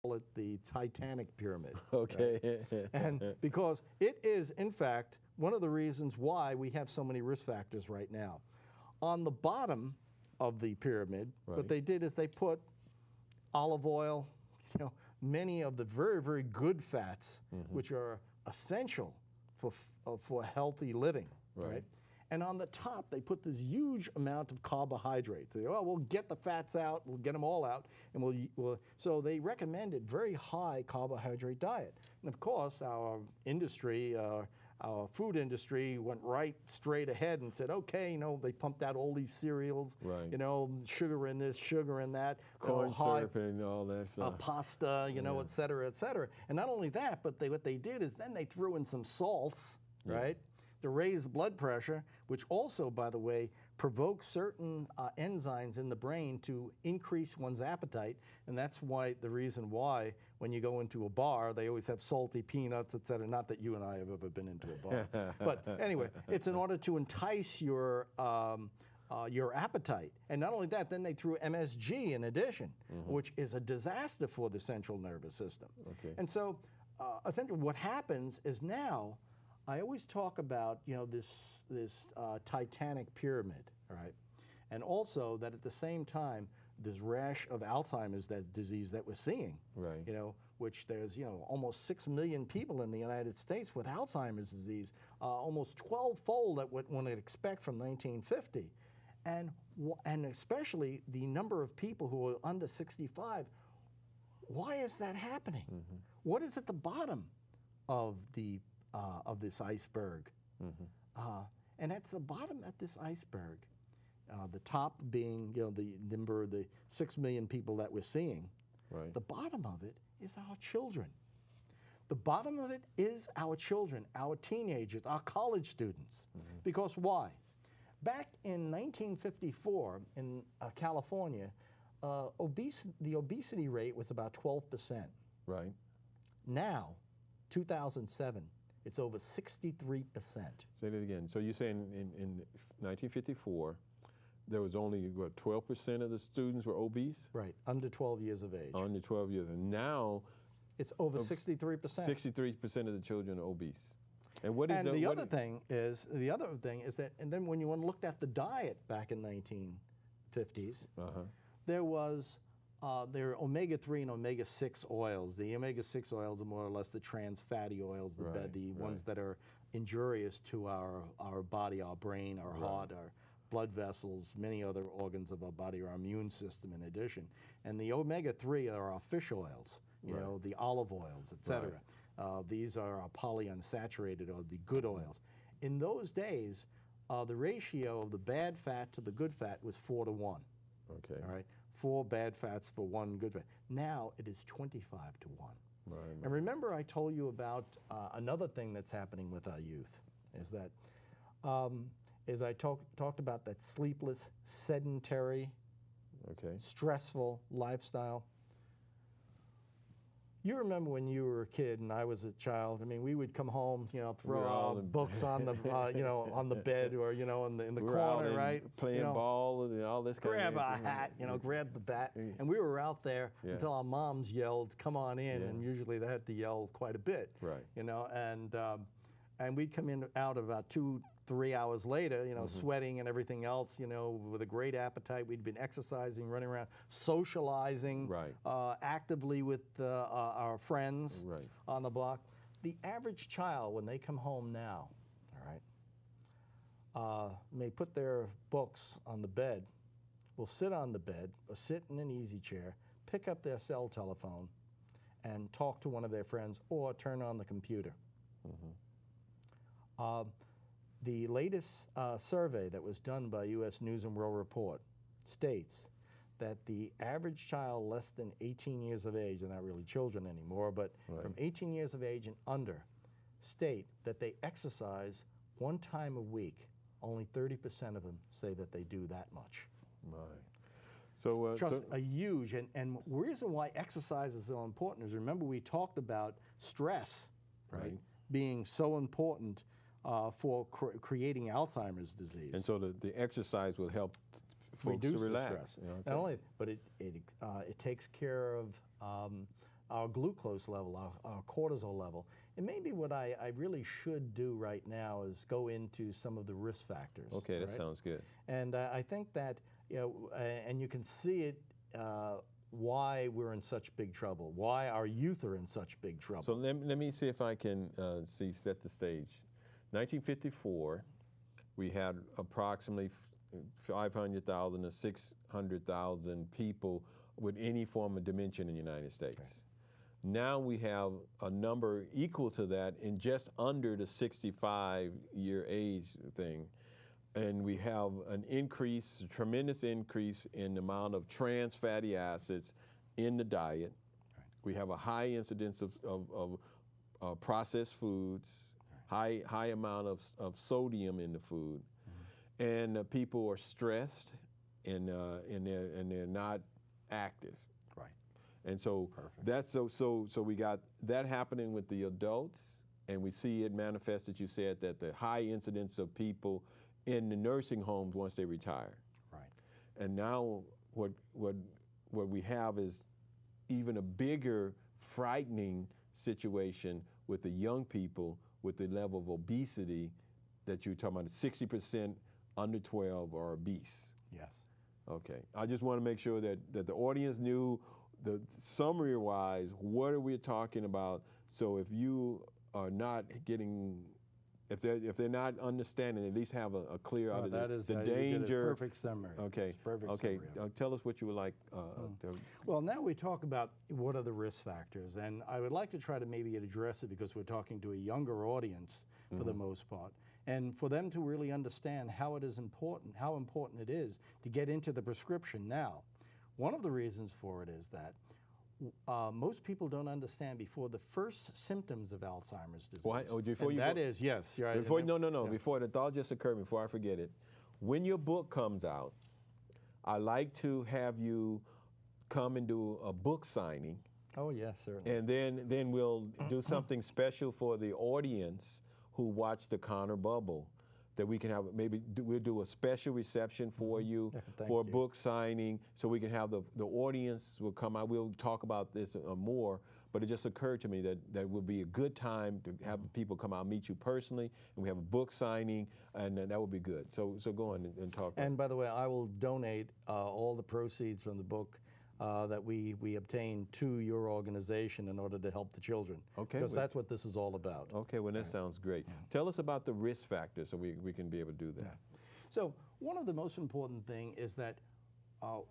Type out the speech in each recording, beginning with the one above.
call it the Titanic pyramid. Okay. Right? And because it is, in fact, one of the reasons why we have so many risk factors right now. On the bottom of the pyramid, what they did is they put olive oil, many of the very, very good fats, which are essential for healthy living, right? And on the top, they put this huge amount of carbohydrates. They go, oh, we'll get the fats out, we'll get them all out, and so they recommended very high carbohydrate diet. And of course, our industry, our food industry went right straight ahead and said, okay, they pumped out all these cereals, sugar in this, sugar in that, corn syrup and all that stuff, pasta, et cetera, et cetera. And not only that, but what they did is then they threw in some salts, right, to raise blood pressure, which also, by the way, provokes certain enzymes in the brain to increase one's appetite. And that's the reason why when you go into a bar, they always have salty peanuts, et cetera. Not that you and I have ever been into a bar. But anyway, it's in order to entice your appetite. And not only that, then they threw MSG in addition, which is a disaster for the central nervous system. And so essentially what happens is now, I always talk about, this Titanic pyramid, right? And also that at the same time, this rash of Alzheimer's disease that we're seeing, which there's, almost 6 million people in the United States with Alzheimer's disease, almost 12-fold that what one would expect from 1950. And especially the number of people who are under 65, why is that happening? What is at the bottom of this iceberg? And at the bottom of this iceberg, the top being the number of the 6 million people that we're seeing, the bottom of it is our children. The bottom of it is our children, our teenagers, our college students. Because why? Back in 1954 in California, the obesity rate was about 12%. Now, 2007, it's over 63%. Say that again. So you're saying in 1954, there was only, 12% of the students were obese? Right, under 12 years of age. Under 12 years. And now, it's over 63%. 63% of the children are obese. And the other thing is that, and then when you looked at the diet back in 1950s, there are omega-3 and omega-6 oils. The omega-6 oils are more or less the trans fatty oils, the ones that are injurious to our body, our brain, our heart, our blood vessels, many other organs of our body, our immune system in addition. And the omega-3 are our fish oils, the olive oils, et cetera. These are our polyunsaturated or the good oils. In those days, the ratio of the bad fat to the good fat was 4-to-1. All right, 4 bad fats for 1 good fat. Now it is 25-to-1. And remember, I told you about another thing that's happening with our youth is that, as I talked about that sleepless, sedentary, stressful lifestyle. You remember when you were a kid and I was a child. I mean, we would come home, throw our books on the, on the bed or in the corner, right? Playing ball and all this kind of thing. Grab a hat, grab the bat, and we were out there until our moms yelled, "Come on in!" And usually they had to yell quite a bit, and we'd come in out about 2-3 hours later, sweating and everything else, with a great appetite. We'd been exercising, running around, socializing actively with our friends on the block. The average child, when they come home now, may put their books on the bed, will sit on the bed or sit in an easy chair, pick up their cell telephone, and talk to one of their friends or turn on the computer. The latest survey that was done by U.S. News and World Report states that the average child less than 18 years of age, they're not really children anymore, but from 18 years of age and under, state that they exercise 1 time a week. Only 30% of them say that they do that much. So, just a huge, and the reason why exercise is so important is, remember we talked about stress, being so important for creating Alzheimer's disease. And so the exercise will help folks reduce to relax. The stress. Not only, but it takes care of our glucose level, our cortisol level. And maybe what I really should do right now is go into some of the risk factors. Okay, that right? sounds good. And I think that, and you can see it, why we're in such big trouble, why our youth are in such big trouble. So let me see if I can set the stage. 1954, we had approximately 500,000 to 600,000 people with any form of dementia in the United States. Right. Now we have a number equal to that in just under the 65-year age thing. And we have an increase, a tremendous increase in the amount of trans fatty acids in the diet. Right. We have a high incidence of processed foods, right. high amount of sodium in the food. Mm-hmm. And people are stressed and they're not active. Right. And so Perfect. that's so we got that happening with the adults, and we see it manifest, as you said, that the high incidence of people in the nursing homes once they retire. Right. And now what we have is even a bigger, frightening situation with the young people with the level of obesity that you're talking about. 60% under 12 are obese. Yes. Okay. I just want to make sure that the audience knew the summary-wise what are we talking about. So if you are not getting, if they're not understanding, at least have a clear Well, that is the you did a danger. perfect summary. Okay. It's perfect Okay. summary. Tell us what you would like. Well, now we talk about what are the risk factors, and I would like to try to maybe address it because we're talking to a younger audience for the most part, and for them to really understand how important it is to get into the prescription now. One of the reasons for it is that most people don't understand before the first symptoms of Alzheimer's disease. Yes, you're right. Before the thought just occurred, before I forget it, when your book comes out, I like to have you come and do a book signing. Oh yes, certainly. And then we'll do something special for the audience who watched the Connor Bubble, that we can have, we'll do a special reception for you for a book signing, so we can have the audience will come out. We'll talk about this more, but it just occurred to me that would be a good time to have people come out, meet you personally, and we have a book signing, and that would be good. So go on and talk. And by the way, I will donate all the proceeds from the book that we obtain to your organization in order to help the children. Okay. Because that's what this is all about. Okay, well, that sounds great. Yeah. Tell us about the risk factors so we can be able to do that. Yeah. So one of the most important thing is that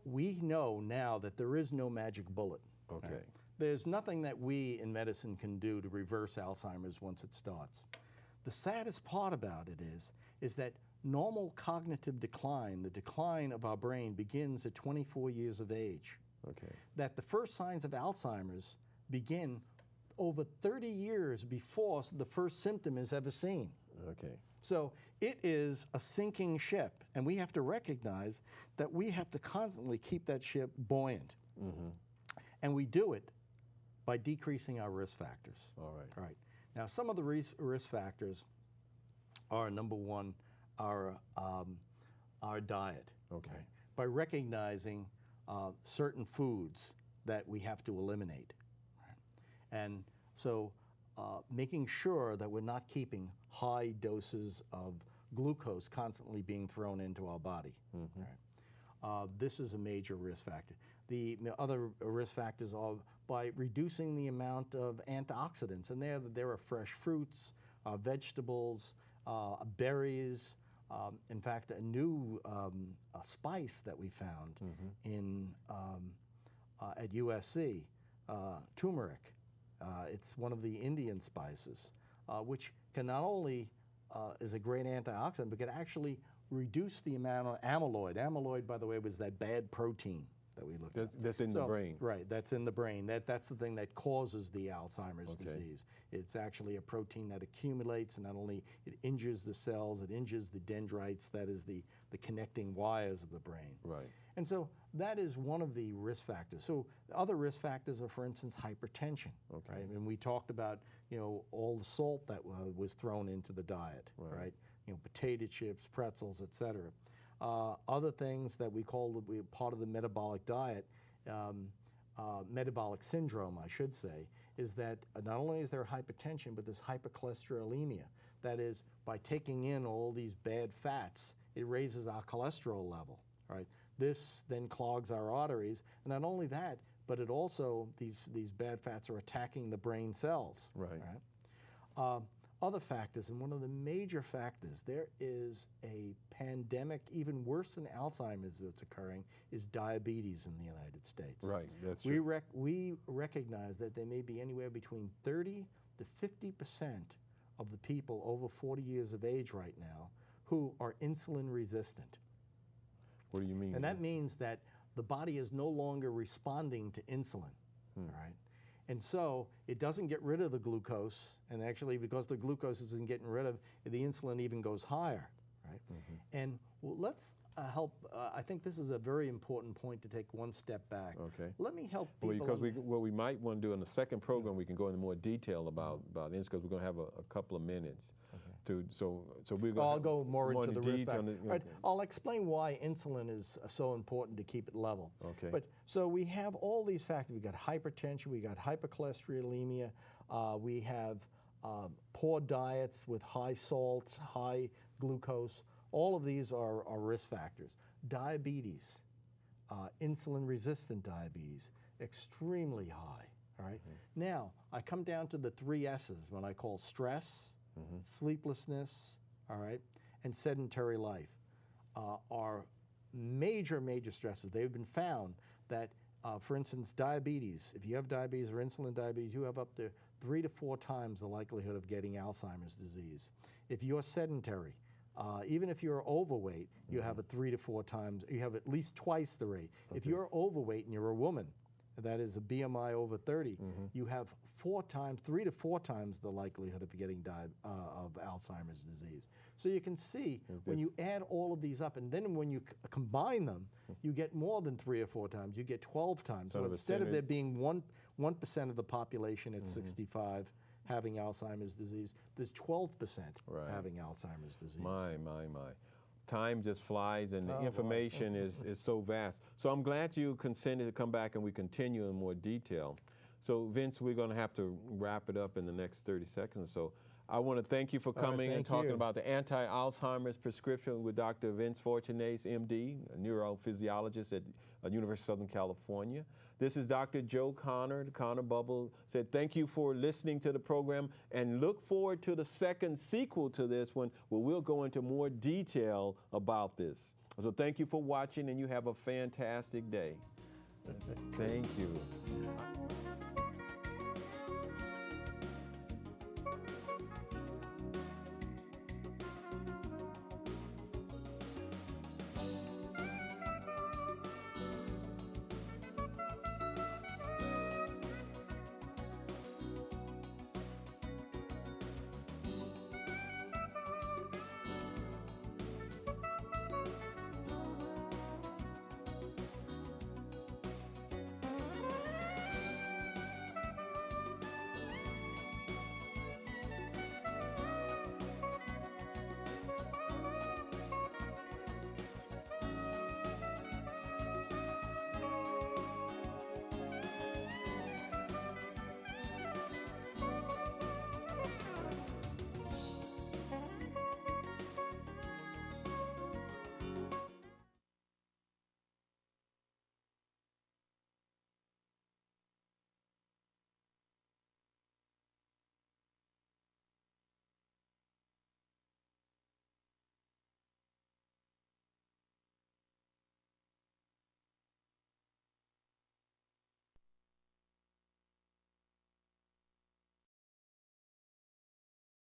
we know now that there is no magic bullet. Okay. Right? There's nothing that we in medicine can do to reverse Alzheimer's once it starts. The saddest part about it is that normal cognitive decline, the decline of our brain, begins at 24 years of age. Okay. That the first signs of Alzheimer's begin over 30 years before the first symptom is ever seen. Okay. So it is a sinking ship, and we have to recognize that we have to constantly keep that ship buoyant. Mm-hmm. And we do it by decreasing our risk factors. All right. All right. Now, some of the risk factors are, number one, our diet. Okay. Right? By recognizing certain foods that we have to eliminate. Right? And so making sure that we're not keeping high doses of glucose constantly being thrown into our body. Mm-hmm. Right? This is a major risk factor. The other risk factors are by reducing the amount of antioxidants, and there are fresh fruits, vegetables, berries. In fact, a new spice that we found in at USC, turmeric. It's one of the Indian spices, which can not only is a great antioxidant, but can actually reduce the amount of amyloid. Amyloid, by the way, was that bad protein that we looked at. That's in the brain. Right, that's in the brain. That's the thing that causes the Alzheimer's disease. It's actually a protein that accumulates, and not only it injures the cells, it injures the dendrites, that is the connecting wires of the brain. Right. And so that is one of the risk factors. So other risk factors are, for instance, hypertension. Okay. Right? And we talked about, all the salt that was thrown into the diet, right? Potato chips, pretzels, etc. Other things that we call part of the metabolic diet metabolic syndrome, I should say, is that not only is there hypertension, but there's hypercholesterolemia. That is, by taking in all these bad fats, it raises our cholesterol level, right? This then clogs our arteries, and not only that, but it also, these bad fats are attacking the brain cells. Right. Other factors, and one of the major factors, there is a pandemic, even worse than Alzheimer's that's occurring, is diabetes in the United States. Right, that's true. We recognize that there may be anywhere between 30 to 50% of the people over 40 years of age right now who are insulin resistant. What do you mean? And that means that the body is no longer responding to insulin, all right? And so it doesn't get rid of the glucose, and actually because the glucose isn't getting rid of, the insulin even goes higher, right? And let's help, I think this is a very important point to take one step back. Okay. Let me help people. Because what we might want to do in the second program, we can go into more detail about insulin, because we're going to have a couple of minutes. So we're going I'll go more into the risk factor. Right. I'll explain why insulin is so important to keep it level. Okay. But so we have all these factors. We got hypertension, we got hypercholesterolemia, we have poor diets with high salts, high glucose. All of these are risk factors. Diabetes, insulin-resistant diabetes, extremely high. All right. Now I come down to the 3 S's when I call stress, sleeplessness, all right, and sedentary life are major stresses. They've been found that, for instance, diabetes, if you have diabetes or insulin diabetes, you have up to 3 to 4 times the likelihood of getting Alzheimer's disease. If you're sedentary, even if you're overweight, you have a 3 to 4 times, you have at least twice the rate. If you're overweight and you're a woman, that is a BMI over 30, you have 3 to 4 times the likelihood of getting of Alzheimer's disease. So you can see when you add all of these up, and then when you combine them, you get more than 3 or 4 times. You get 12 times. So instead of there being 1% of the population at 65 having Alzheimer's disease, there's 12% having Alzheimer's disease. My. Time just flies, and the information is so vast. So I'm glad you consented to come back and we continue in more detail. So Vince, we're going to have to wrap it up in the next 30 seconds. So I want to thank you for coming and talking about the anti-Alzheimer's prescription with Dr. Vince Fortunace, MD, a neurophysiologist at University of Southern California. This is Dr. Joe Connor. The Connor Bubble said thank you for listening to the program, and look forward to the second sequel to this one where we'll go into more detail about this. So thank you for watching, and you have a fantastic day. Thank you.